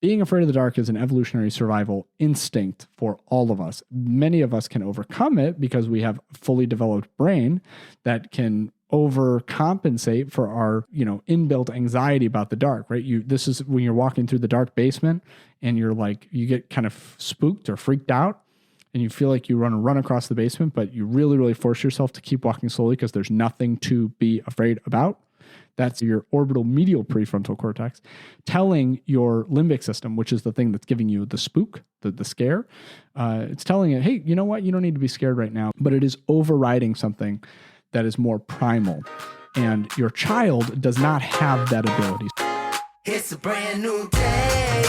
Being afraid of the dark is an evolutionary survival instinct for all of us. Many of us can overcome it because we have a fully developed brain that can overcompensate for our, inbuilt anxiety about the dark, right? This is when you're walking through the dark basement and you get kind of spooked or freaked out and you feel like you run across the basement, but you really, really force yourself to keep walking slowly because there's nothing to be afraid about. That's your orbital medial prefrontal cortex telling your limbic system, which is the thing that's giving you the spook, the scare. It's telling it, hey, you know what? You don't need to be scared right now, but it is overriding something that is more primal. And your child does not have that ability. It's a brand new day.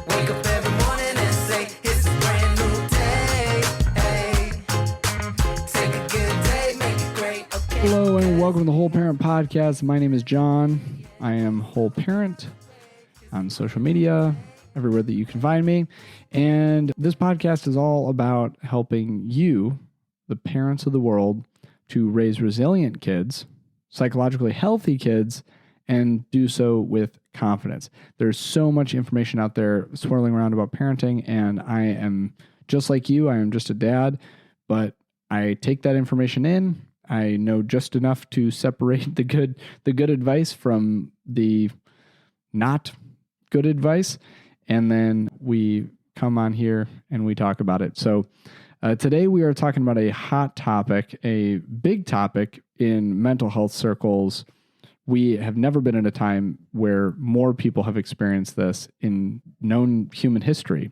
Wake up every morning and say, it's a brand new day. Take a good day, make it great. Okay. Hello and welcome to the Whole Parent Podcast. My name is John. I am Whole Parent on social media, everywhere that you can find me. And this podcast is all about helping you, the parents of the world, to raise resilient kids, psychologically healthy kids, and do so with confidence. There's so much information out there swirling around about parenting, and I am just like you. I am just a dad, but I take that information in. I know just enough to separate the good advice from the not good advice, and then we come on here and we talk about it. So today we are talking about a hot topic, a big topic in mental health circles. We have never been in a time where more people have experienced this in known human history,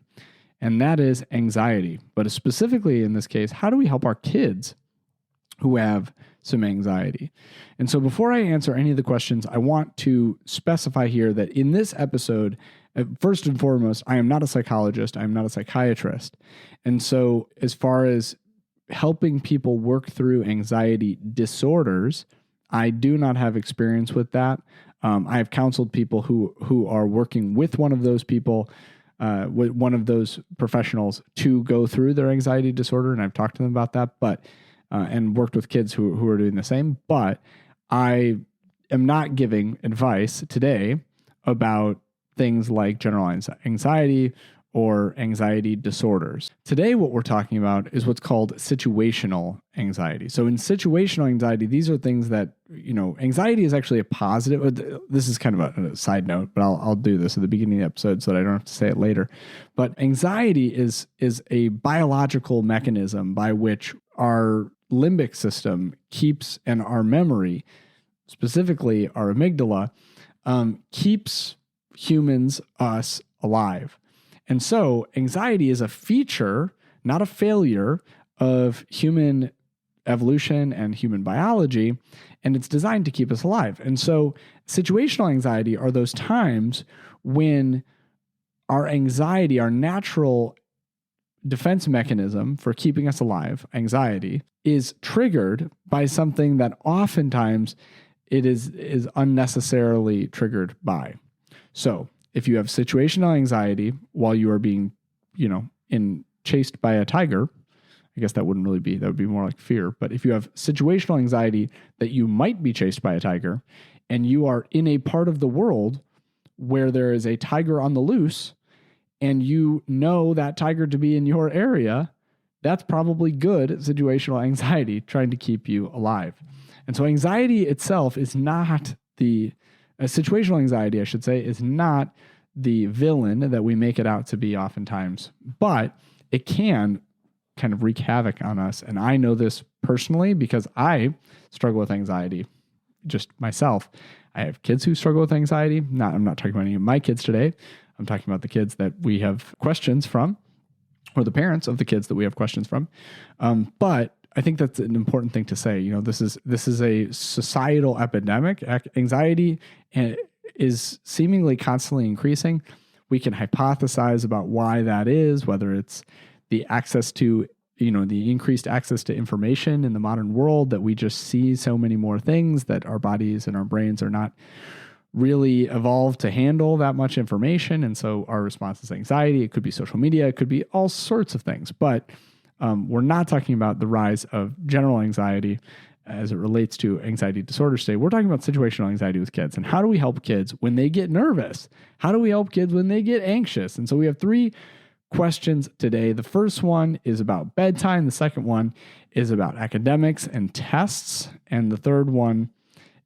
and that is anxiety. But specifically in this case, how do we help our kids who have some anxiety? And so before I answer any of the questions, I want to specify here that in this episode, first and foremost, I am not a psychologist. I am not a psychiatrist. And so as far as helping people work through anxiety disorders, I do not have experience with that. I have counseled people who are working with one of those people, with one of those professionals to go through their anxiety disorder, and I've talked to them about that, but and worked with kids who are doing the same. But I am not giving advice today about things like general anxiety or anxiety disorders. Today, what we're talking about is what's called situational anxiety. So in situational anxiety, these are things that, anxiety is actually a positive. This is kind of a side note, but I'll do this at the beginning of the episode so that I don't have to say it later. But anxiety is a biological mechanism by which our limbic system keeps, and our memory, specifically our amygdala, keeps humans, us, alive. And so anxiety is a feature, not a failure, of human evolution and human biology, and it's designed to keep us alive. And so situational anxiety are those times when our anxiety, our natural defense mechanism for keeping us alive, anxiety, is triggered by something that oftentimes it is unnecessarily triggered by. So if you have situational anxiety while you are being, chased by a tiger, I guess that would be more like fear. But if you have situational anxiety that you might be chased by a tiger and you are in a part of the world where there is a tiger on the loose and you know that tiger to be in your area, that's probably good situational anxiety trying to keep you alive. And so anxiety itself is not situational anxiety, I should say, is not the villain that we make it out to be oftentimes, but it can kind of wreak havoc on us. And I know this personally because I struggle with anxiety just myself. I have kids who struggle with anxiety. I'm not talking about any of my kids today. I'm talking about the kids that we have questions from, or the parents of the kids that we have questions from. But I think that's an important thing to say. This is a societal epidemic. Anxiety is seemingly constantly increasing. We can hypothesize about why that is, whether it's the access to, the increased access to information in the modern world, that we just see so many more things, that our bodies and our brains are not really evolved to handle that much information. And so our response is anxiety. It could be social media. It could be all sorts of things. But we're not talking about the rise of general anxiety. as it relates to anxiety disorders today. We're talking about situational anxiety with kids and how do we help kids when they get nervous? How do we help kids when they get anxious? And so we have 3 questions today. The first one is about bedtime. The second one is about academics and tests. And the third one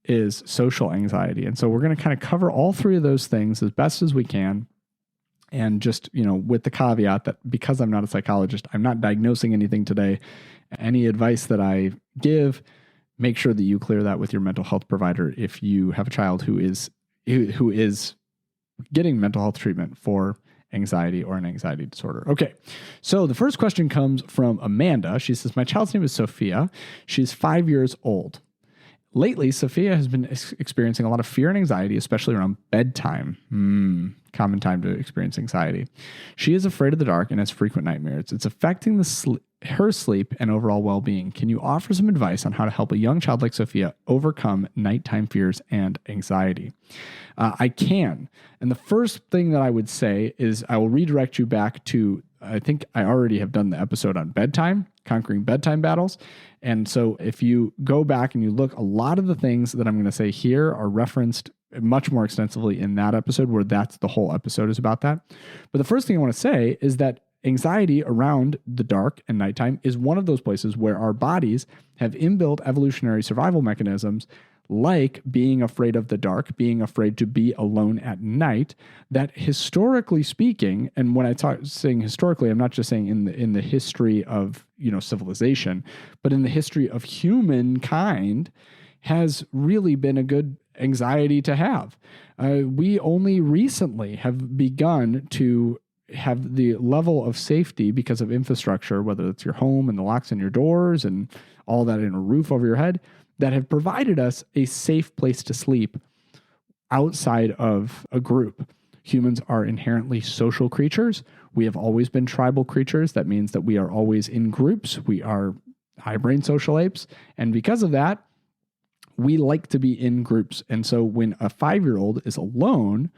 is social anxiety. And so we're going to kind of cover all 3 of those things as best as we can. And just, with the caveat that because I'm not a psychologist, I'm not diagnosing anything today. Any advice that I give, make sure that you clear that with your mental health provider if you have a child who is getting mental health treatment for anxiety or an anxiety disorder. Okay, so the first question comes from Amanda. She says, my child's name is Sophia. She's 5 years old. Lately, Sophia has been experiencing a lot of fear and anxiety, especially around bedtime. Common time to experience anxiety. She is afraid of the dark and has frequent nightmares. It's affecting her sleep and overall well-being. Can you offer some advice on how to help a young child like Sophia overcome nighttime fears and anxiety? I can. And the first thing that I would say is I will redirect you back to, I think I already have done the episode on bedtime, conquering bedtime battles. And so if you go back and you look, a lot of the things that I'm going to say here are referenced much more extensively in that episode, where that's the whole episode is about that. But the first thing I want to say is that anxiety around the dark and nighttime is one of those places where our bodies have inbuilt evolutionary survival mechanisms, like being afraid of the dark, being afraid to be alone at night, that historically speaking, and when I saying historically, I'm not just saying in the history of, civilization, but in the history of humankind, has really been a good anxiety to have. We only recently have begun to have the level of safety because of infrastructure, whether it's your home and the locks on your doors and all that in a roof over your head, that have provided us a safe place to sleep outside of a group. Humans are inherently social creatures. We have always been tribal creatures. That means that we are always in groups. We are high-brain social apes. And because of that, we like to be in groups. And so when a 5-year-old is alone,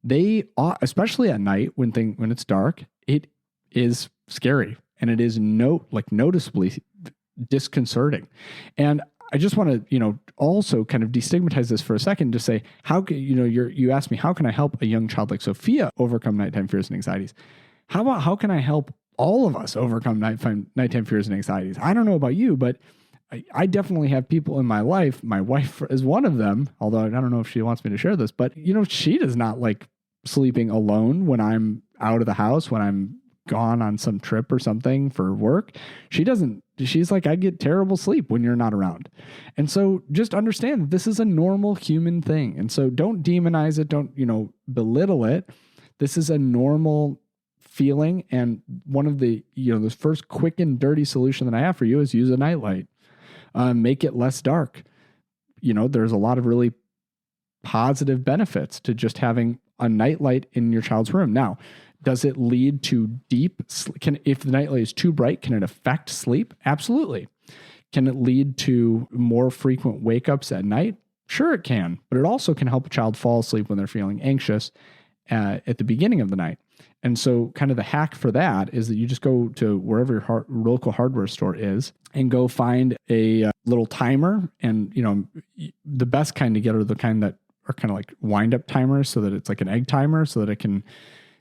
they, especially at night when it's dark, it is scary. And it is noticeably disconcerting. And I just want to, also kind of destigmatize this for a second to say, how can, you asked me, how can I help a young child like Sophia overcome nighttime fears and anxieties? How about, how can I help all of us overcome nighttime fears and anxieties? I don't know about you, but I definitely have people in my life. My wife is one of them, although I don't know if she wants me to share this, but she does not like sleeping alone when I'm out of the house, when I'm gone on some trip or something for work. She's like, I get terrible sleep when you're not around. And so just understand that this is a normal human thing. And so don't demonize it. Don't, belittle it. This is a normal feeling. And one of the, the first quick and dirty solution that I have for you is use a nightlight. Make it less dark. There's a lot of really positive benefits to just having a nightlight in your child's room. Now, does it lead to deep sleep? If the nightlight is too bright, can it affect sleep? Absolutely. Can it lead to more frequent wake-ups at night? Sure it can, but it also can help a child fall asleep when they're feeling anxious at the beginning of the night. And so kind of the hack for that is that you just go to wherever your local hardware store is and go find a little timer. And, the best kind to get are the kind that are kind of like wind-up timers, so that it's like an egg timer, so that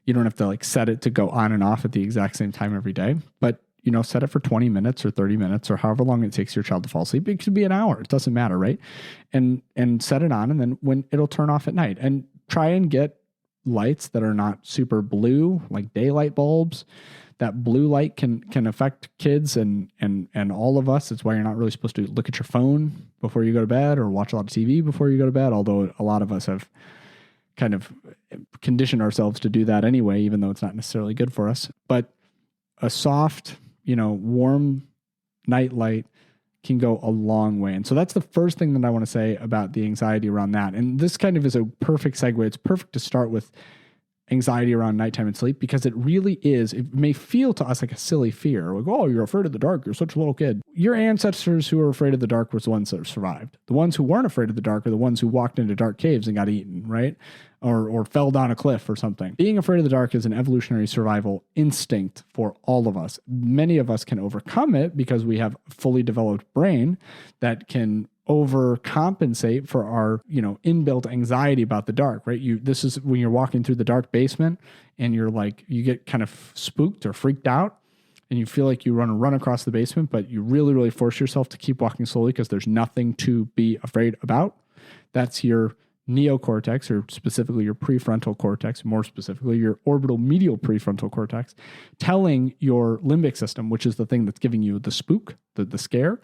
you don't have to like set it to go on and off at the exact same time every day. But, set it for 20 minutes or 30 minutes or however long it takes your child to fall asleep. It could be an hour. It doesn't matter, right? And set it on, and then when it'll turn off at night. And try and get lights that are not super blue, like daylight bulbs. That blue light can affect kids and all of us. It's why you're not really supposed to look at your phone before you go to bed or watch a lot of TV before you go to bed, although a lot of us have kind of conditioned ourselves to do that anyway, even though it's not necessarily good for us. But a soft, warm night light can go a long way. And so that's the first thing that I want to say about the anxiety around that. And this kind of is a perfect segue. It's perfect to start with anxiety around nighttime and sleep, because it really is, it may feel to us like a silly fear. Like, oh, you're afraid of the dark. You're such a little kid. Your ancestors who were afraid of the dark was the ones that survived. The ones who weren't afraid of the dark are the ones who walked into dark caves and got eaten, right? Or fell down a cliff or something. Being afraid of the dark is an evolutionary survival instinct for all of us. Many of us can overcome it because we have a fully developed brain that can overcompensate for our, inbuilt anxiety about the dark, right? This is when you're walking through the dark basement and you're like, you get kind of spooked or freaked out and you feel like you run across the basement, but you really, really force yourself to keep walking slowly because there's nothing to be afraid about. That's your neocortex, or specifically your prefrontal cortex, more specifically your orbital medial prefrontal cortex, telling your limbic system, which is the thing that's giving you the spook, the scare.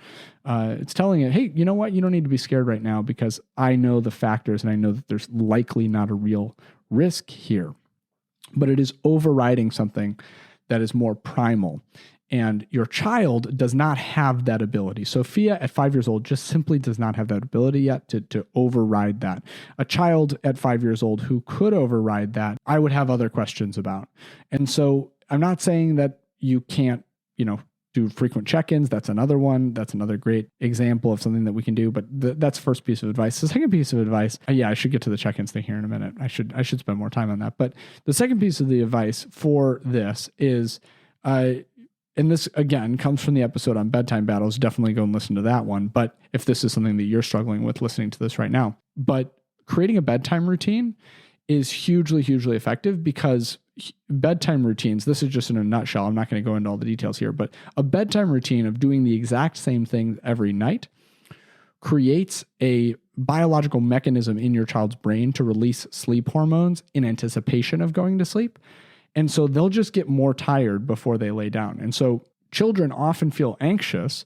It's telling it, hey, you know what? You don't need to be scared right now because I know the factors and I know that there's likely not a real risk here. But it is overriding something that is more primal. And your child does not have that ability. Sophia at 5 years old just simply does not have that ability yet to override that. A child at 5 years old who could override that, I would have other questions about. And so I'm not saying that you can't, do frequent check-ins. That's another one. That's another great example of something that we can do. But that's the first piece of advice. The second piece of advice, I should get to the check-ins thing here in a minute. I should spend more time on that. But the second piece of the advice for this is, and this, again, comes from the episode on bedtime battles. Definitely go and listen to that one. But if this is something that you're struggling with listening to this right now, but creating a bedtime routine is hugely, hugely effective because bedtime routines, this is just in a nutshell. I'm not going to go into all the details here, but a bedtime routine of doing the exact same thing every night creates a biological mechanism in your child's brain to release sleep hormones in anticipation of going to sleep. And so they'll just get more tired before they lay down. And so children often feel anxious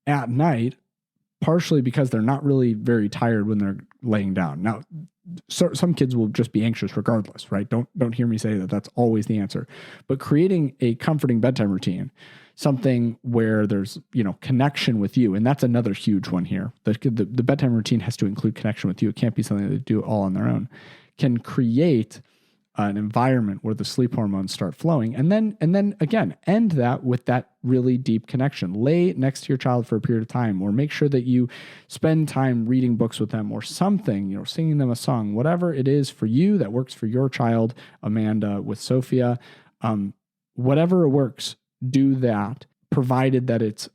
at night, partially because they're not really very tired when they're laying down. Now, some kids will just be anxious regardless, right? Don't hear me say that that's always the answer. But creating a comforting bedtime routine, something where there's, connection with you, and that's another huge one here. The bedtime routine has to include connection with you. It can't be something that they do all on their own. Can create an environment where the sleep hormones start flowing. And then again, end that with that really deep connection. Lay next to your child for a period of time, or make sure that you spend time reading books with them or something, singing them a song, whatever it is for you that works for your child, Amanda with Sophia, whatever works, do that, provided that it's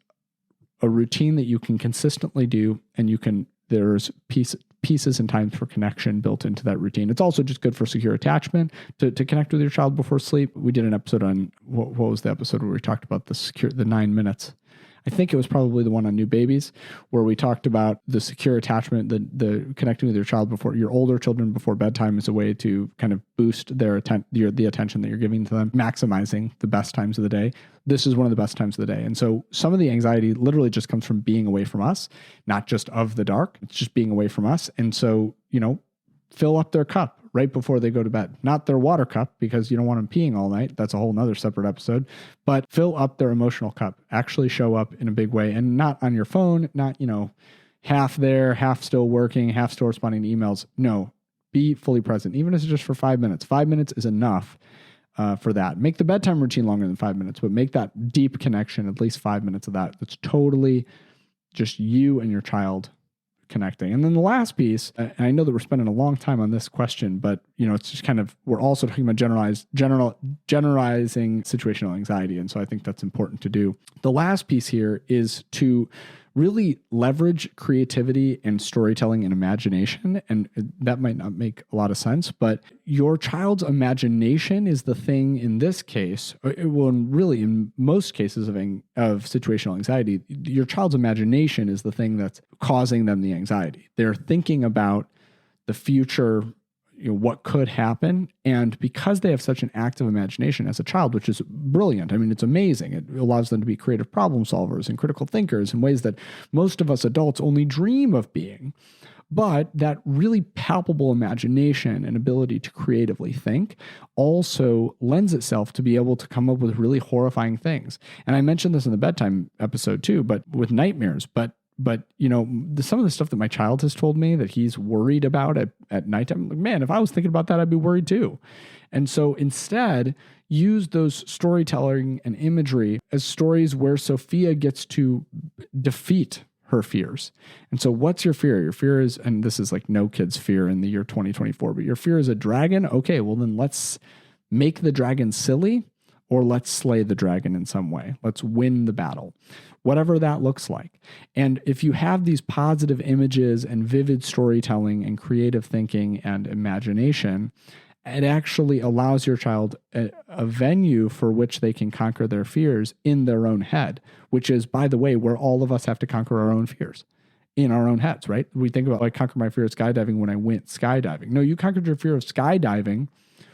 a routine that you can consistently do and there's pieces and times for connection built into that routine. It's also just good for secure attachment to connect with your child before sleep. We did an episode on, what was the episode where we talked about the 9 minutes? I think it was probably the one on new babies, where we talked about the secure attachment, the connecting with your child before your older children before bedtime is a way to kind of boost the attention that you're giving to them, maximizing the best times of the day. This is one of the best times of the day. And so some of the anxiety literally just comes from being away from us, not just of the dark. It's just being away from us. And so, fill up their cup right before they go to bed. Not their water cup, because you don't want them peeing all night. That's a whole nother separate episode. But fill up their emotional cup. Actually show up in a big way, and not on your phone, not, half there, half still working, half still responding to emails. No, be fully present, even if it's just for 5 minutes. 5 minutes is enough for that. Make the bedtime routine longer than 5 minutes, but make that deep connection, at least 5 minutes of that. That's totally just you and your child connecting. And then the last piece, and I know that we're spending a long time on this question, but it's just kind of, we're also talking about generalizing situational anxiety. And so I think that's important to do. The last piece here is to really leverage creativity and storytelling and imagination. And that might not make a lot of sense, but your child's imagination is the thing in this case, really in most cases of situational anxiety, your child's imagination is the thing that's causing them the anxiety. They're thinking about the future, what could happen. And because they have such an active imagination as a child, which is brilliant. I mean, it's amazing. It allows them to be creative problem solvers and critical thinkers in ways that most of us adults only dream of being. But that really palpable imagination and ability to creatively think also lends itself to be able to come up with really horrifying things. And I mentioned this in the bedtime episode too, but with nightmares. But But some of the stuff that my child has told me that he's worried about at nighttime, like, man, if I was thinking about that, I'd be worried too. And so instead, use those storytelling and imagery as stories where Sophia gets to defeat her fears. And so what's your fear? Your fear is, and this is like no kid's fear in the year 2024, but your fear is a dragon. Okay, well then let's make the dragon silly, or let's slay the dragon in some way. Let's win the battle, whatever that looks like. And if you have these positive images and vivid storytelling and creative thinking and imagination, it actually allows your child a venue for which they can conquer their fears in their own head, which is, by the way, where all of us have to conquer our own fears in our own heads, right? We think about, I conquered my fear of skydiving when I went skydiving. No, you conquered your fear of skydiving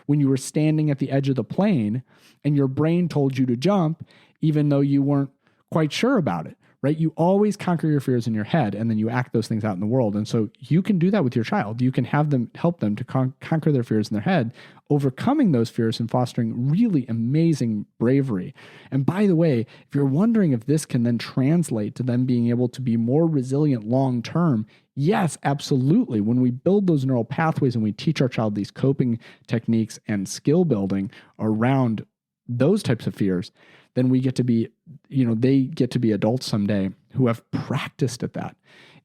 when you were standing at the edge of the plane and your brain told you to jump, even though you weren't quite sure about it, right? You always conquer your fears in your head, and then you act those things out in the world. And so you can do that with your child. You can help them to conquer their fears in their head, overcoming those fears and fostering really amazing bravery. And by the way, if you're wondering if this can then translate to them being able to be more resilient long-term, yes, absolutely. When we build those neural pathways and we teach our child these coping techniques and skill building around those types of fears, then we get to be, they get to be adults someday who have practiced at that.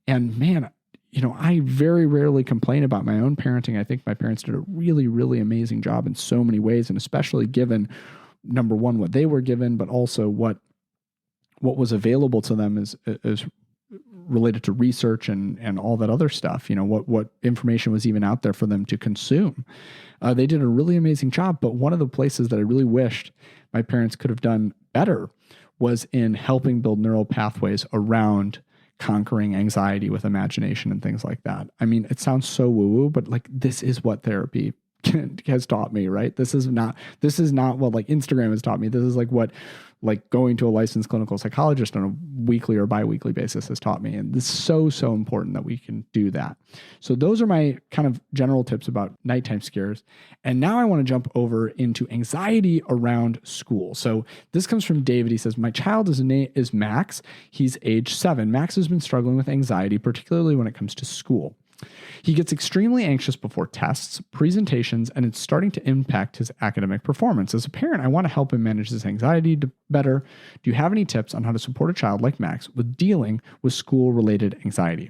And man, I very rarely complain about my own parenting. I think my parents did a really, really amazing job in so many ways, and especially given, number one, what they were given, but also what was available to them is related to research and all that other stuff, what information was even out there for them to consume. They did a really amazing job, but one of the places that I really wished my parents could have done better was in helping build neural pathways around conquering anxiety with imagination and things like that. I mean, it sounds so woo-woo, but like, this is what therapy has taught me, right? This is not what like Instagram has taught me. This is like what like going to a licensed clinical psychologist on a weekly or biweekly basis has taught me. And this is so important that we can do that. So those are my kind of general tips about nighttime scares. And now I want to jump over into anxiety around school. So this comes from David. He says, my child is Max. He's age 7. Max has been struggling with anxiety, particularly when it comes to school. He gets extremely anxious before tests, presentations, and it's starting to impact his academic performance. As a parent, I want to help him manage his anxiety better. Do you have any tips on how to support a child like Max with dealing with school-related anxiety?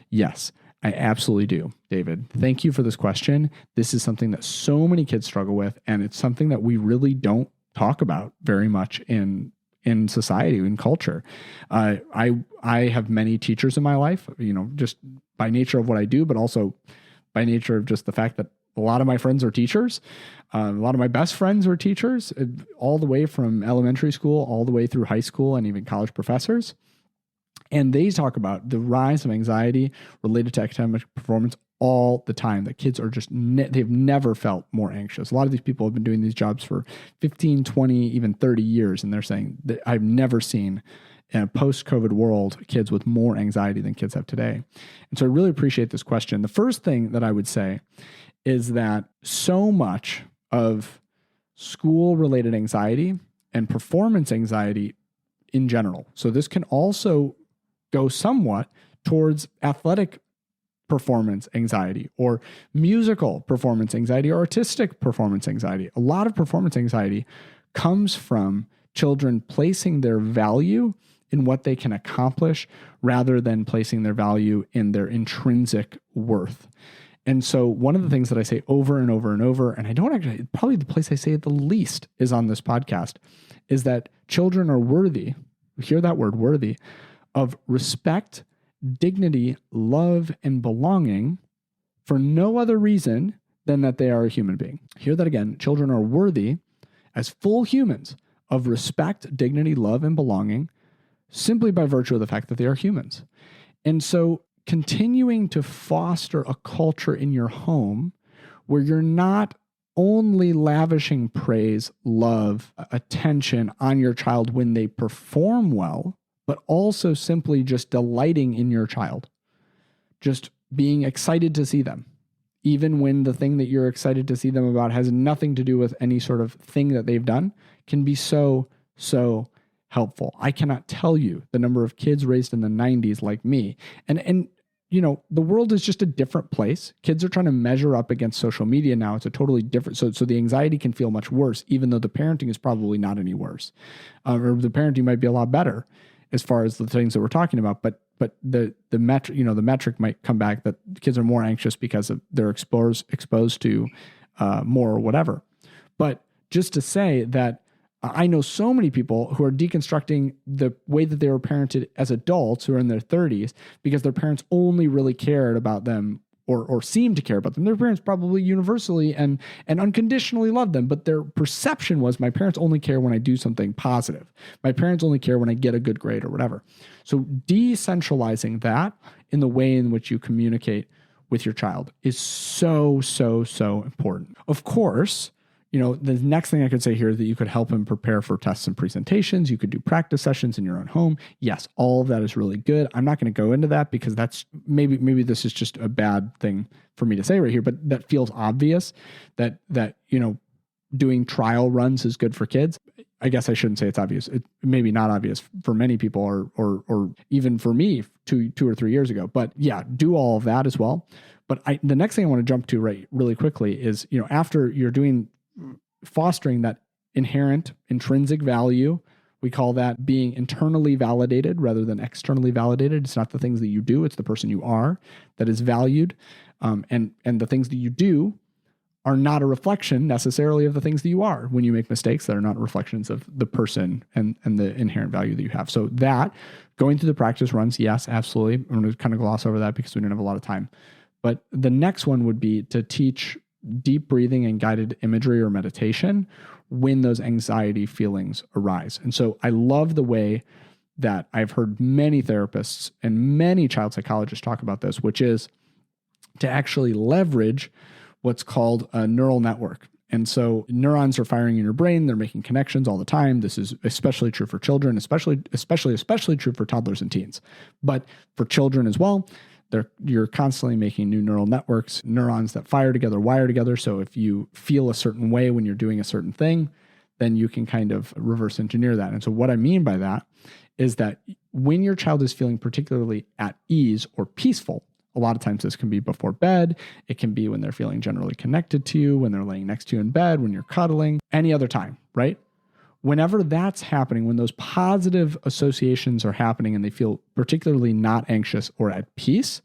Yes, I absolutely do, David. Thank you for this question. This is something that so many kids struggle with, and it's something that we really don't talk about very much in society, in culture. I have many teachers in my life, just by nature of what I do, but also by nature of just the fact that a lot of my friends are teachers. A lot of my best friends are teachers, all the way from elementary school, all the way through high school, and even college professors. And they talk about the rise of anxiety related to academic performance all the time. That kids are just, they've never felt more anxious. A lot of these people have been doing these jobs for 15, 20, even 30 years. And they're saying that I've never seen in a post-COVID world kids with more anxiety than kids have today. And so I really appreciate this question. The first thing that I would say is that so much of school-related anxiety and performance anxiety in general, so this can also go somewhat towards athletic performance anxiety or musical performance anxiety or artistic performance anxiety. A lot of performance anxiety comes from children placing their value in what they can accomplish rather than placing their value in their intrinsic worth. And so one of the things that I say over and over and over, and I don't actually, probably the place I say it the least is on this podcast, is that children are worthy, hear that word, worthy, of respect, dignity, love, and belonging for no other reason than that they are a human being. Hear that again. Children are worthy as full humans of respect, dignity, love, and belonging simply by virtue of the fact that they are humans. And so continuing to foster a culture in your home where you're not only lavishing praise, love, attention on your child when they perform well, but also simply just delighting in your child, just being excited to see them, even when the thing that you're excited to see them about has nothing to do with any sort of thing that they've done, can be so helpful. I cannot tell you the number of kids raised in the 90s like me. And the world is just a different place. Kids are trying to measure up against social media now. It's a totally different. So the anxiety can feel much worse, even though the parenting is probably not any worse, or the parenting might be a lot better as far as the things that we're talking about. But the metric, the metric might come back that kids are more anxious because they're exposed to more or whatever. But just to say that I know so many people who are deconstructing the way that they were parented as adults who are in their 30s because their parents only really cared about them or seemed to care about them. Their parents probably universally and unconditionally loved them, but their perception was, my parents only care when I do something positive. My parents only care when I get a good grade or whatever. So decentralizing that in the way in which you communicate with your child is so, so, so important. Of course, the next thing I could say here is that you could help him prepare for tests and presentations. You could do practice sessions in your own home. Yes, all of that is really good. I'm not going to go into that because that's maybe this is just a bad thing for me to say right here, but that feels obvious that doing trial runs is good for kids. I guess I shouldn't say it's obvious. It maybe not obvious for many people or even for me 2 or 3 years ago. But yeah, do all of that as well. But the next thing I want to jump to really quickly is, after you're fostering that intrinsic value, we call that being internally validated rather than externally validated. It's not the things that you do, it's the person you are that is valued. And the things that you do are not a reflection necessarily of the things that you are. When you make mistakes, that are not reflections of the person and the inherent value that you have. So that, going through the practice runs, yes, absolutely. I'm going to kind of gloss over that because we don't have a lot of time. But the next one would be to teach deep breathing and guided imagery or meditation when those anxiety feelings arise. And so I love the way that I've heard many therapists and many child psychologists talk about this, which is to actually leverage what's called a neural network. And so neurons are firing in your brain. They're making connections all the time. This is especially true for children, especially true for toddlers and teens, but for children as well. You're constantly making new neural networks, neurons that fire together, wire together. So if you feel a certain way when you're doing a certain thing, then you can kind of reverse engineer that. And so what I mean by that is that when your child is feeling particularly at ease or peaceful, a lot of times this can be before bed. It can be when they're feeling generally connected to you, when they're laying next to you in bed, when you're cuddling, any other time, right? Whenever that's happening, when those positive associations are happening and they feel particularly not anxious or at peace,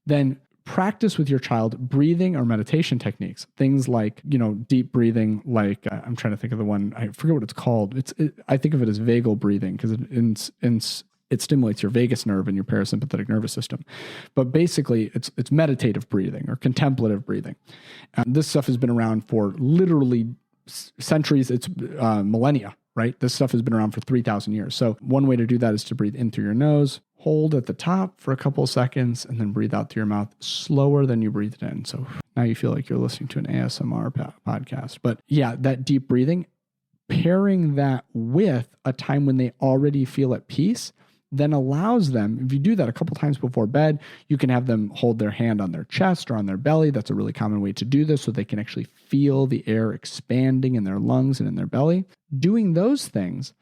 then practice with your child breathing or meditation techniques. Things like, deep breathing, like I'm trying to think of the one, I forget what it's called. I think of it as vagal breathing because it stimulates your vagus nerve and your parasympathetic nervous system. But basically, it's meditative breathing or contemplative breathing. This stuff has been around for literally centuries. It's millennia, right? This stuff has been around for 3,000 years. So one way to do that is to breathe in through your nose, hold at the top for a couple of seconds, and then breathe out through your mouth slower than you breathed in. So now you feel like you're listening to an ASMR podcast. But yeah, that deep breathing, pairing that with a time when they already feel at peace, then allows them, if you do that a couple times before bed, you can have them hold their hand on their chest or on their belly. That's a really common way to do this so they can actually feel the air expanding in their lungs and in their belly. Doing those things,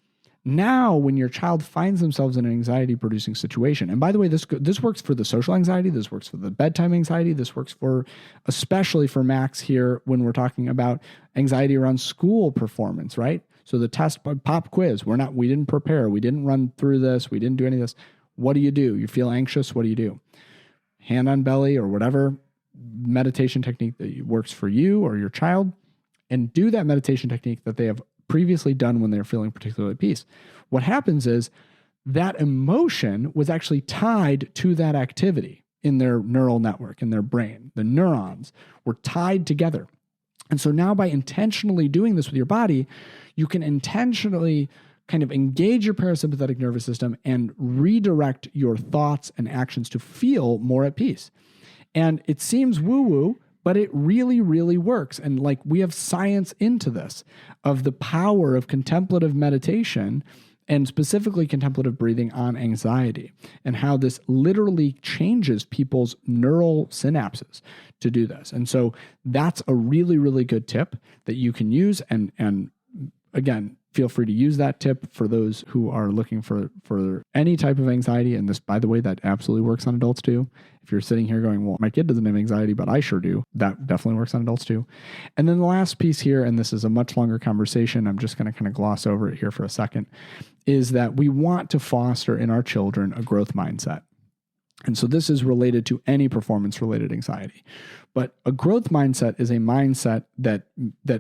now when your child finds themselves in an anxiety-producing situation, and by the way, this works for the social anxiety, this works for the bedtime anxiety, this works for, especially for Max here when we're talking about anxiety around school performance, right? So the test pop quiz, we didn't prepare. We didn't run through this. We didn't do any of this. What do? You feel anxious? What do you do? Hand on belly or whatever meditation technique that works for you or your child, and do that meditation technique that they have previously done when they're feeling particularly at peace. What happens is that emotion was actually tied to that activity in their neural network, in their brain. The neurons were tied together. And so now by intentionally doing this with your body, you can intentionally kind of engage your parasympathetic nervous system and redirect your thoughts and actions to feel more at peace. And it seems woo-woo, but it really, really works. And like we have science into this of the power of contemplative meditation and specifically contemplative breathing on anxiety and how this literally changes people's neural synapses to do this. And so that's a really, really good tip that you can use. And again, feel free to use that tip for those who are looking for any type of anxiety. And this, by the way, that absolutely works on adults too. If you're sitting here going, well, my kid doesn't have anxiety, but I sure do. That definitely works on adults too. And then the last piece here, and this is a much longer conversation, I'm just going to kind of gloss over it here for a second, is that we want to foster in our children a growth mindset. And so this is related to any performance-related anxiety. But a growth mindset is a mindset that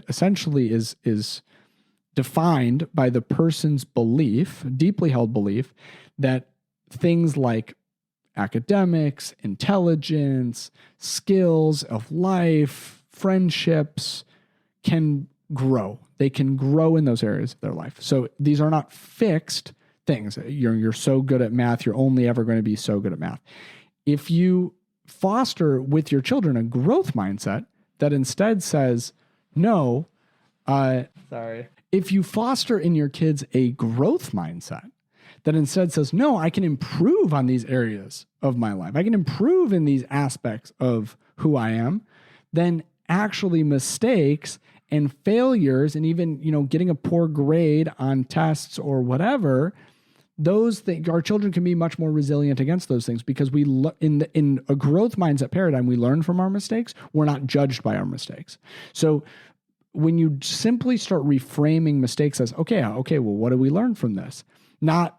essentially is defined by the person's belief, deeply held belief, that things like academics, intelligence, skills of life, friendships can grow. They can grow in those areas of their life. So these are not fixed things. You're so good at math, you're only ever going to be so good at math. If you foster with your children a growth mindset that instead says, no, if you foster in your kids a growth mindset that instead says, no, I can improve on these areas of my life, I can improve in these aspects of who I am, then actually mistakes and failures and even, getting a poor grade on tests or whatever, those things, our children can be much more resilient against those things because in a growth mindset paradigm, we learn from our mistakes. We're not judged by our mistakes. So when you simply start reframing mistakes as, okay, well, what do we learn from this? Not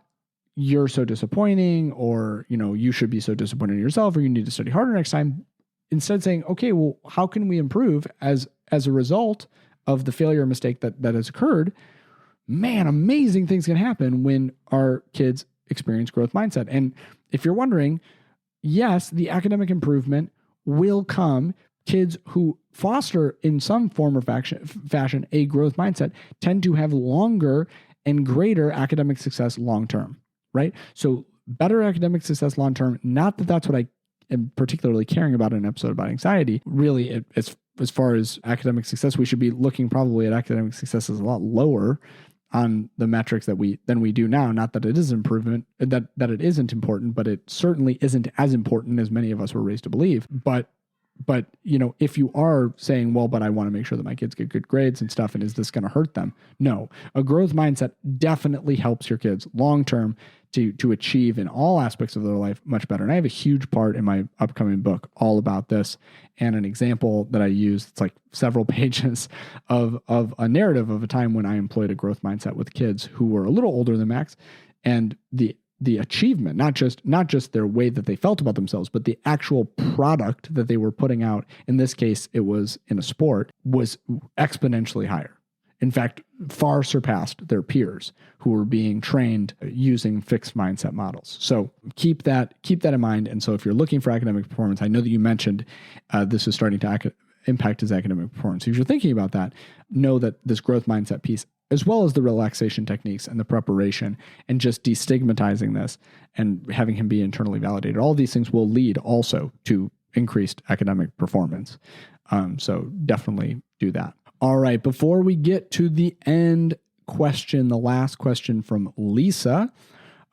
you're so disappointing, or, you should be so disappointed in yourself, or you need to study harder next time. Instead saying, okay, well, how can we improve as a result of the failure or mistake that has occurred? Man, amazing things can happen when our kids experience growth mindset. And if you're wondering, yes, the academic improvement will come. Kids who foster in some form or fashion a growth mindset tend to have longer and greater academic success long-term, right? So better academic success long-term, not that that's what I am particularly caring about in an episode about anxiety. Really, as far as academic success, we should be looking probably at academic success as a lot lower on the metrics than we do now. Not that it is improvement, that it isn't important, but it certainly isn't as important as many of us were raised to believe. But if you are saying, well, but I want to make sure that my kids get good grades and stuff, and is this going to hurt them? No, a growth mindset definitely helps your kids long-term to achieve in all aspects of their life much better. And I have a huge part in my upcoming book all about this, and an example that I use. It's like several pages of a narrative of a time when I employed a growth mindset with kids who were a little older than Max, and the achievement, not just their way that they felt about themselves, but the actual product that they were putting out, in this case, it was in a sport, was exponentially higher. In fact, far surpassed their peers who were being trained using fixed mindset models. So keep that in mind. And so if you're looking for academic performance, I know that you mentioned this is starting to impact his academic performance. If you're thinking about that, know that this growth mindset piece, as well as the relaxation techniques and the preparation and just destigmatizing this and having him be internally validated, all these things will lead also to increased academic performance. So definitely do that. All right. Before we get to the end question, the last question from Lisa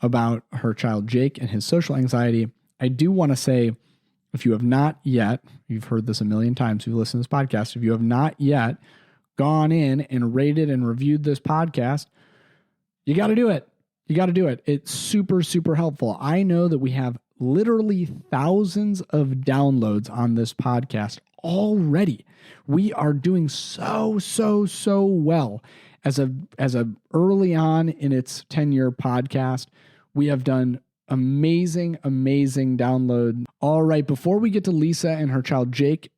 about her child Jake and his social anxiety, I do want to say, if you have not yet, you've heard this a million times, if you've listened to this podcast, if you have not yet gone in and rated and reviewed this podcast, you got to do it. You got to do it. It's super, super helpful. I know that we have literally thousands of downloads on this podcast already. We are doing so well. As a early on in its 10-year podcast, we have done amazing download. All right, before we get to Lisa and her child Jake,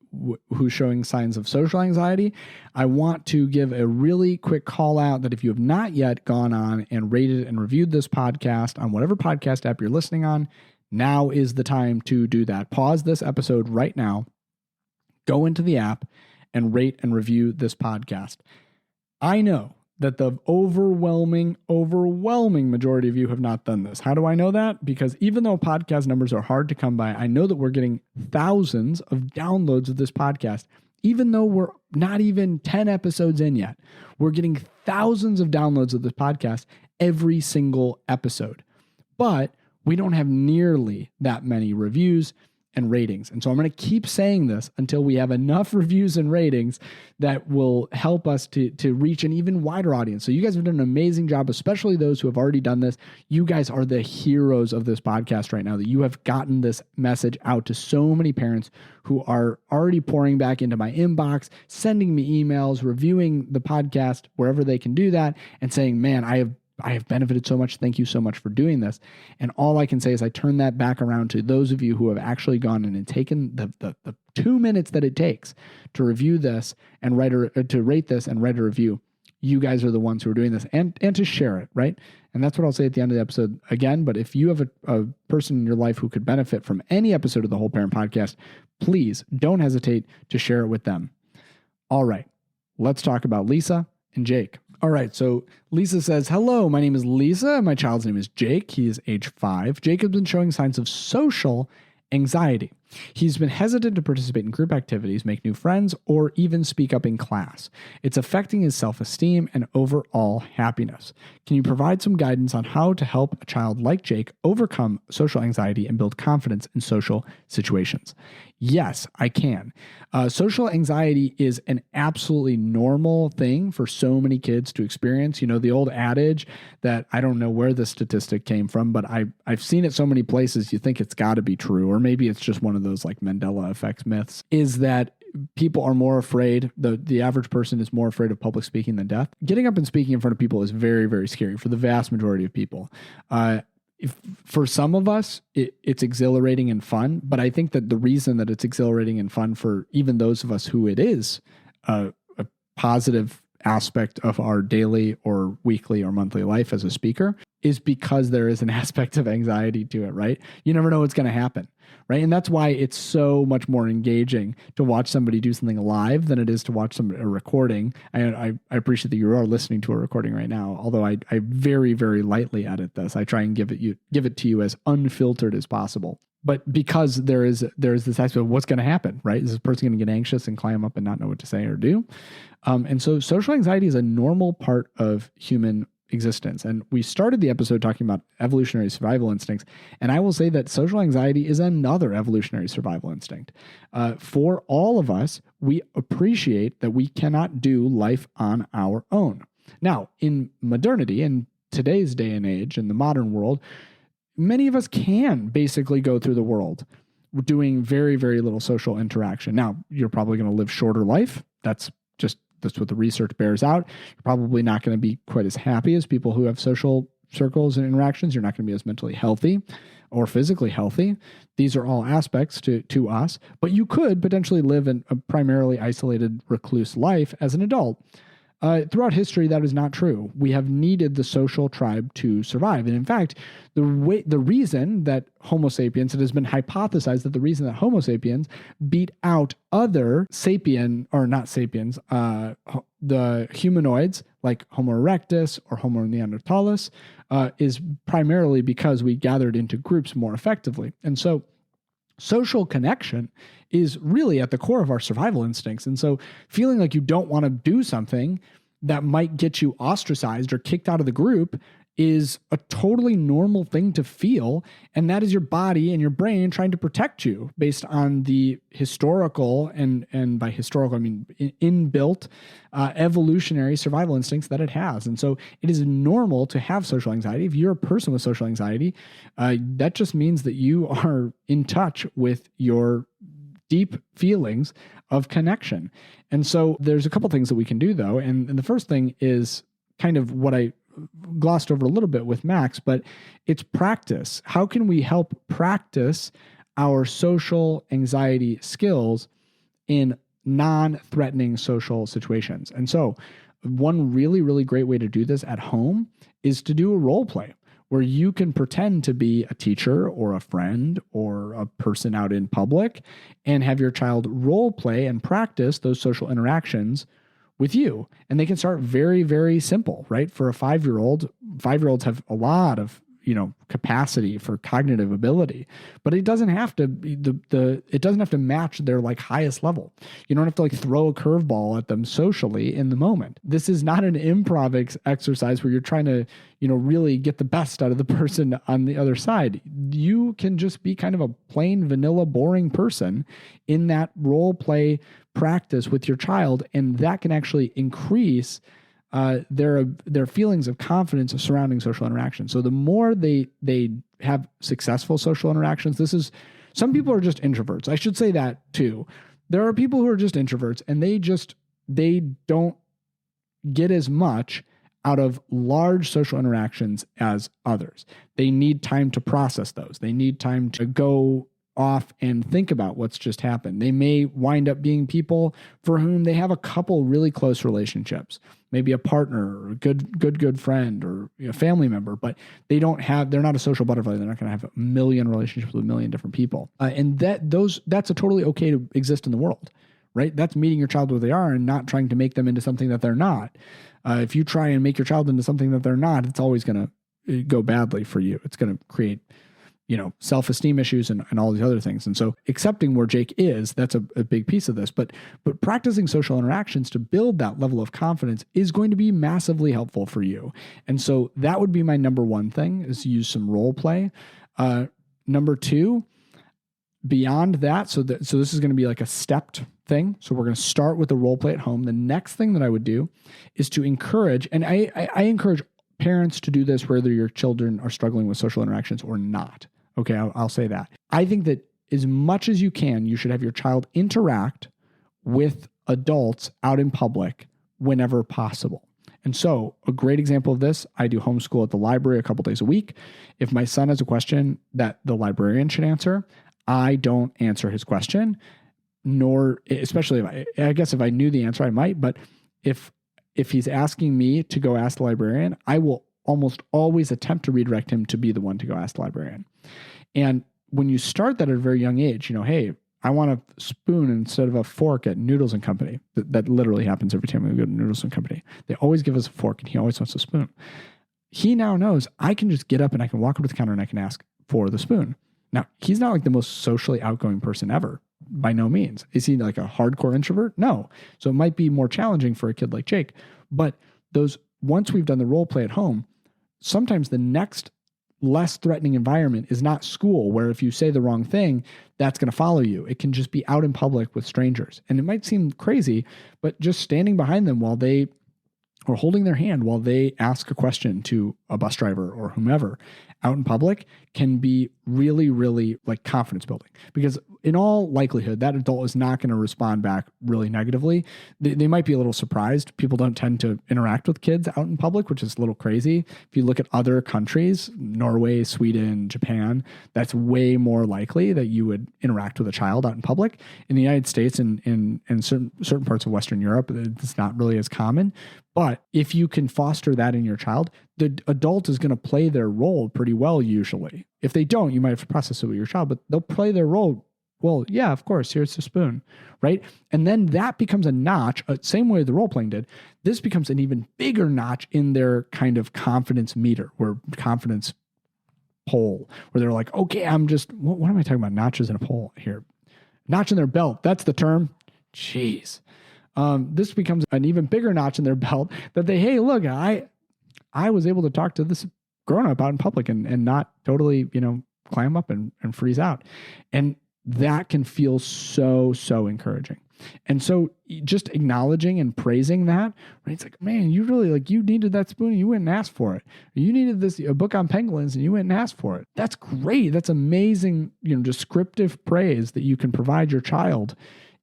who's showing signs of social anxiety, I want to give a really quick call out that if you have not yet gone on and rated and reviewed this podcast on whatever podcast app you're listening on, now is the time to do that. Pause this episode right now, go into the app and rate and review this podcast. I know that the overwhelming majority of you have not done this. How do I know that? Because even though podcast numbers are hard to come by, I know that we're getting thousands of downloads of this podcast. Even though we're not even 10 episodes in yet, we're getting thousands of downloads of this podcast every single episode. But we don't have nearly that many reviews and ratings. And so I'm going to keep saying this until we have enough reviews and ratings that will help us to reach an even wider audience. So you guys have done an amazing job, especially those who have already done this. You guys are the heroes of this podcast right now, that you have gotten this message out to so many parents who are already pouring back into my inbox, sending me emails, reviewing the podcast wherever they can do that, and saying, man, I have benefited so much. Thank you so much for doing this. And all I can say is I turn that back around to those of you who have actually gone in and taken the 2 minutes that it takes to review this and to rate this and write a review. You guys are the ones who are doing this, and to share it, right? And that's what I'll say at the end of the episode again. But if you have a person in your life who could benefit from any episode of the Whole Parent Podcast, please don't hesitate to share it with them. All right, let's talk about Lisa and Jake. All right, so Lisa says, hello, my name is Lisa. My child's name is Jake. He is age 5. Jake has been showing signs of social anxiety. He's been hesitant to participate in group activities, make new friends, or even speak up in class. It's affecting his self-esteem and overall happiness. Can you provide some guidance on how to help a child like Jake overcome social anxiety and build confidence in social situations? Yes, I can. Social anxiety is an absolutely normal thing for so many kids to experience. You know, the old adage that I don't know where the statistic came from, but I've seen it so many places you think it's got to be true, or maybe it's just one of those like Mandela effect myths, is that people are more afraid, the average person is more afraid of public speaking than death. Getting up and speaking in front of people is very, very scary for the vast majority of people. For some of us, it's exhilarating and fun, but I think that the reason that it's exhilarating and fun for even those of us who it is a positive aspect of our daily or weekly or monthly life as a speaker is because there is an aspect of anxiety to it, right? You never know what's going to happen, right? And that's why it's so much more engaging to watch somebody do something live than it is to watch a recording. I appreciate that you are listening to a recording right now, although I very, very lightly edit this. I try and give it to you as unfiltered as possible. But because there is this aspect of what's going to happen, right? Is this person going to get anxious and climb up and not know what to say or do? And so social anxiety is a normal part of human existence. And we started the episode talking about evolutionary survival instincts. And I will say that social anxiety is another evolutionary survival instinct. For all of us, we appreciate that we cannot do life on our own. Now, in modernity, in today's day and age, in the modern world, many of us can basically go through the world doing very, very little social interaction. Now, you're probably going to live shorter life. That's what the research bears out. You're probably not going to be quite as happy as people who have social circles and interactions. You're not going to be as mentally healthy or physically healthy. These are all aspects to us, but you could potentially live in a primarily isolated recluse life as an adult. Throughout history, that is not true. We have needed the social tribe to survive. And in fact, the reason that Homo sapiens, it has been hypothesized that the reason that Homo sapiens beat out other the humanoids like Homo erectus or Homo neanderthalis is primarily because we gathered into groups more effectively. And so social connection is really at the core of our survival instincts. And so feeling like you don't want to do something that might get you ostracized or kicked out of the group is a totally normal thing to feel. And that is your body and your brain trying to protect you based on the historical, and by historical, I mean inbuilt evolutionary survival instincts that it has. And so it is normal to have social anxiety. If you're a person with social anxiety, that just means that you are in touch with your deep feelings of connection. And so there's a couple things that we can do though. And the first thing is kind of what I glossed over a little bit with Max, but it's practice. How can we help practice our social anxiety skills in non-threatening social situations? And so one really, really great way to do this at home is to do a role play where you can pretend to be a teacher or a friend or a person out in public and have your child role play and practice those social interactions with you. And they can start very, very simple, right? For a 5-year-old, 5-year-olds have a lot of capacity, for cognitive ability, but it doesn't have to be it doesn't have to match their like highest level. You don't have to like throw a curveball at them socially in the moment. This is not an improv exercise where you're trying to, really get the best out of the person on the other side. You can just be kind of a plain vanilla boring person in that role play practice with your child, and that can actually increase their feelings of confidence surrounding social interaction. So the more they have successful social interactions, some people are just introverts. I should say that too. There are people who are just introverts, and they don't get as much out of large social interactions as others. They need time to process those. They need time to go off and think about what's just happened. They may wind up being people for whom they have a couple really close relationships, maybe a partner or a good friend or a family member, but they're not a social butterfly. They're not going to have a million relationships with a million different people. And that's a totally okay to exist in the world, right? That's meeting your child where they are and not trying to make them into something that they're not. If you try and make your child into something that they're not, it's always going to go badly for you. It's going to create self-esteem issues and all these other things. And so accepting where Jake is, that's a big piece of this, but practicing social interactions to build that level of confidence is going to be massively helpful for you. And so that would be my number one thing, is use some role play. Number two, beyond that, so this is going to be like a stepped thing. So we're going to start with the role play at home. The next thing that I would do is to encourage, and I encourage parents to do this whether your children are struggling with social interactions or not. Okay, I'll say that. I think that as much as you can, you should have your child interact with adults out in public whenever possible. And so a great example of this, I do homeschool at the library a couple days a week. If my son has a question that the librarian should answer, I don't answer his question, nor, especially if I knew the answer, I might, but if he's asking me to go ask the librarian, I will almost always attempt to redirect him to be the one to go ask the librarian. And when you start that at a very young age, hey, I want a spoon instead of a fork at Noodles and Company. That literally happens every time we go to Noodles and Company. They always give us a fork and he always wants a spoon. He now knows I can just get up and I can walk up to the counter and I can ask for the spoon. Now, he's not like the most socially outgoing person ever, by no means. Is he like a hardcore introvert? No. So it might be more challenging for a kid like Jake. But once we've done the role play at home, sometimes the next less threatening environment is not school, where if you say the wrong thing, that's going to follow you. It can just be out in public with strangers. And it might seem crazy, but just standing behind them or holding their hand while they ask a question to a bus driver or whomever out in public can be really, really like confidence building, because in all likelihood, that adult is not going to respond back really negatively. They might be a little surprised. People don't tend to interact with kids out in public, which is a little crazy. If you look at other countries, Norway, Sweden, Japan, that's way more likely that you would interact with a child out in public. In the United States and in certain parts of Western Europe, it's not really as common. But if you can foster that in your child, the adult is going to play their role pretty well usually. If they don't, you might have to process it with your child, but they'll play their role. Well, yeah, of course, here's the spoon, right? And then that becomes a notch, same way the role playing did. This becomes an even bigger notch in their kind of confidence meter or confidence pole, where they're like, okay, what am I talking about? Notches in a pole here. Notch in their belt. That's the term. Jeez. This becomes an even bigger notch in their belt that hey, look, I was able to talk to this grown-up out in public and not totally, clam up and freeze out. And that can feel so, so encouraging. And so just acknowledging and praising that, right? It's like, man, you really you needed that spoon and you went and asked for it. You needed a book on penguins and you went and asked for it. That's great. That's amazing, descriptive praise that you can provide your child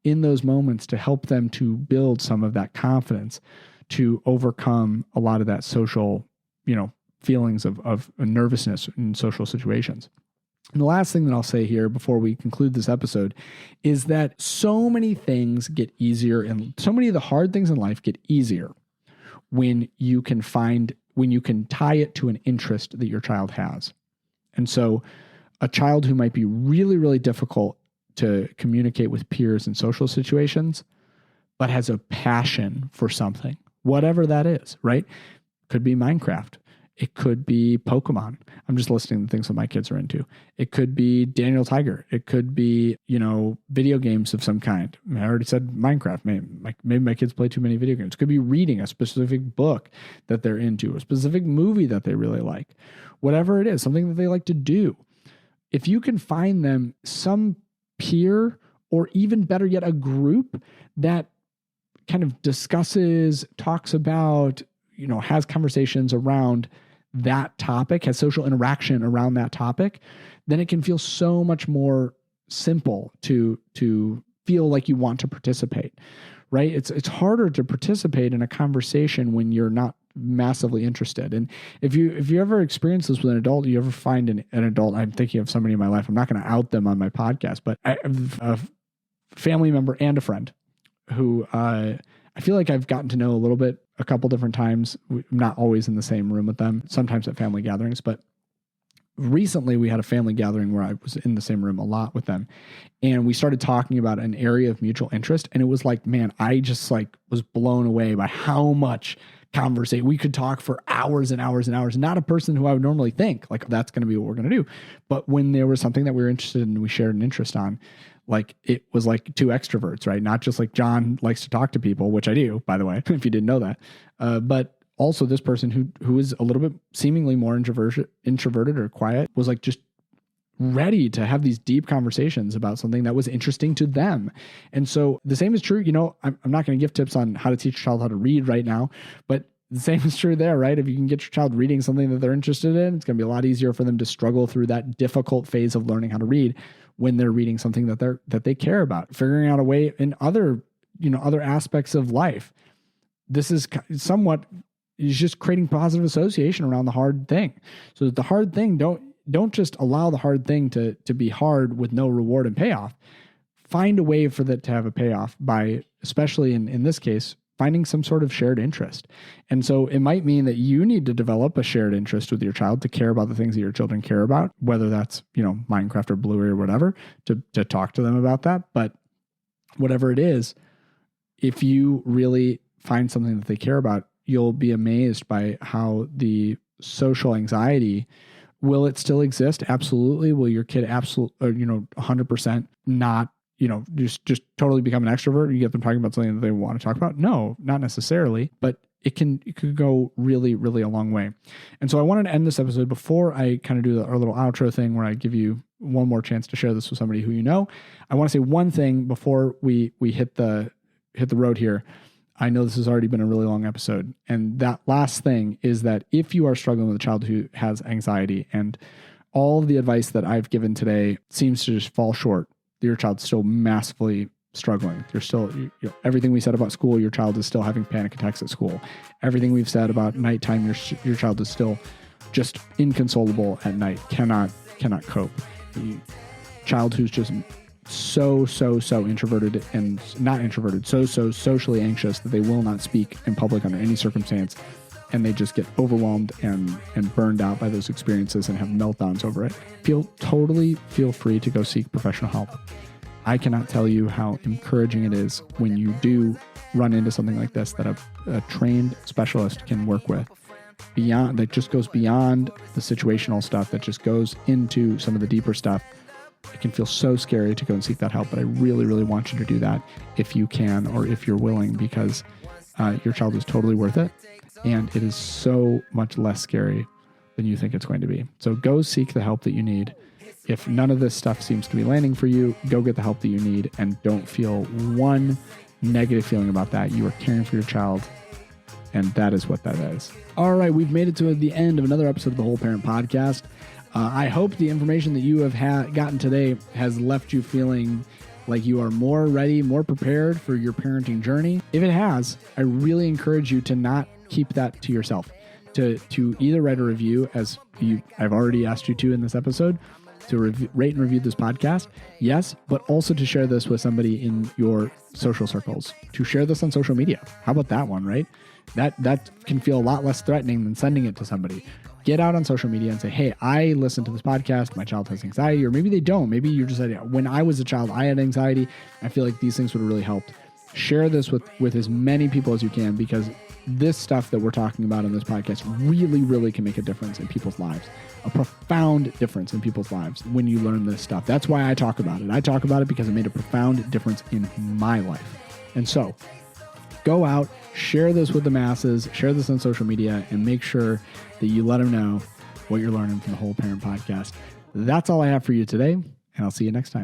in those moments to help them to build some of that confidence to overcome a lot of that social, feelings of nervousness in social situations. And the last thing that I'll say here before we conclude this episode is that so many things get easier and so many of the hard things in life get easier when you can tie it to an interest that your child has. And so a child who might be really, really difficult to communicate with peers in social situations, but has a passion for something, whatever that is, right? Could be Minecraft. It could be Pokemon. I'm just listing the things that my kids are into. It could be Daniel Tiger. It could be, video games of some kind. I already said Minecraft. Maybe my kids play too many video games. It could be reading a specific book that they're into, a specific movie that they really like. Whatever it is, something that they like to do. If you can find them some peer, or even better yet, a group that kind of discusses, talks about, has conversations around that topic, has social interaction around that topic, then it can feel so much more simple to feel like you want to participate, right? It's harder to participate in a conversation when you're not massively interested. And if you ever experience this with an adult, you ever find an adult, I'm thinking of somebody in my life, I'm not going to out them on my podcast, but I have a family member and a friend who I feel like I've gotten to know a little bit a couple different times. I'm not always in the same room with them, sometimes at family gatherings, but recently we had a family gathering where I was in the same room a lot with them. And we started talking about an area of mutual interest. And it was like, man, I just was blown away by how much conversation we could talk for hours and hours and hours. Not a person who I would normally think like that's going to be what we're going to do. But when there was something that we were interested in, we shared an interest on, it was like two extroverts, right? Not just like John likes to talk to people, which I do, by the way, if you didn't know that. But also this person who is a little bit seemingly more introverted or quiet was just ready to have these deep conversations about something that was interesting to them. And so the same is true. I'm not going to give tips on how to teach a child how to read right now, but the same is true there, right? If you can get your child reading something that they're interested in, it's going to be a lot easier for them to struggle through that difficult phase of learning how to read when they're reading something that they care about, figuring out a way in other aspects of life. This is somewhat is just creating positive association around the hard thing. So the hard thing, don't just allow the hard thing to be hard with no reward and payoff. Find a way for that to have a payoff by, especially in this case, finding some sort of shared interest. And so it might mean that you need to develop a shared interest with your child to care about the things that your children care about, whether that's, Minecraft or Bluey or whatever, to talk to them about that. But whatever it is, if you really find something that they care about, you'll be amazed by how the social anxiety, will it still exist? Absolutely. Will your kid 100% not, just totally become an extrovert? You get them talking about something that they want to talk about? No, not necessarily, but it could go really, really a long way. And so I wanted to end this episode before I kind of do our little outro thing where I give you one more chance to share this with somebody who you know. I want to say one thing before we hit the road here. I know this has already been a really long episode. And that last thing is that if you are struggling with a child who has anxiety and all of the advice that I've given today seems to just fall short, your child's still massively struggling. You're still, everything we said about school, your child is still having panic attacks at school. Everything we've said about nighttime, your child is still just inconsolable at night, cannot cope. The child who's just so introverted and not introverted, so socially anxious that they will not speak in public under any circumstance, and they just get overwhelmed and burned out by those experiences and have meltdowns over it. Feel free to go seek professional help. I cannot tell you how encouraging it is when you do run into something like this that a trained specialist can work with, that just goes beyond the situational stuff, that just goes into some of the deeper stuff. It can feel so scary to go and seek that help, but I really, really want you to do that if you can or if you're willing, because your child is totally worth it, and it is so much less scary than you think it's going to be. So go seek the help that you need. If none of this stuff seems to be landing for you, go get the help that you need, and don't feel one negative feeling about that. You are caring for your child, and that is what that is. All right, we've made it to the end of another episode of the Whole Parent Podcast. I hope the information that you have gotten today has left you feeling like you are more ready, more prepared for your parenting journey. If it has, I really encourage you to not keep that to yourself, to either write a review, as I've already asked you to in this episode, to rate and review this podcast, yes, but also to share this with somebody in your social circles, to share this on social media. How about that one, right? That can feel a lot less threatening than sending it to somebody. Get out on social media and say, hey, I listened to this podcast. My child has anxiety, or maybe they don't. Maybe you're just saying, when I was a child, I had anxiety. I feel like these things would have really helped. Share this with as many people as you can, because this stuff that we're talking about in this podcast really, really can make a difference in people's lives, a profound difference in people's lives when you learn this stuff. That's why I talk about it. I talk about it because it made a profound difference in my life. And so go out, share this with the masses, share this on social media, and make sure that you let them know what you're learning from the Whole Parent Podcast. That's all I have for you today, and I'll see you next time.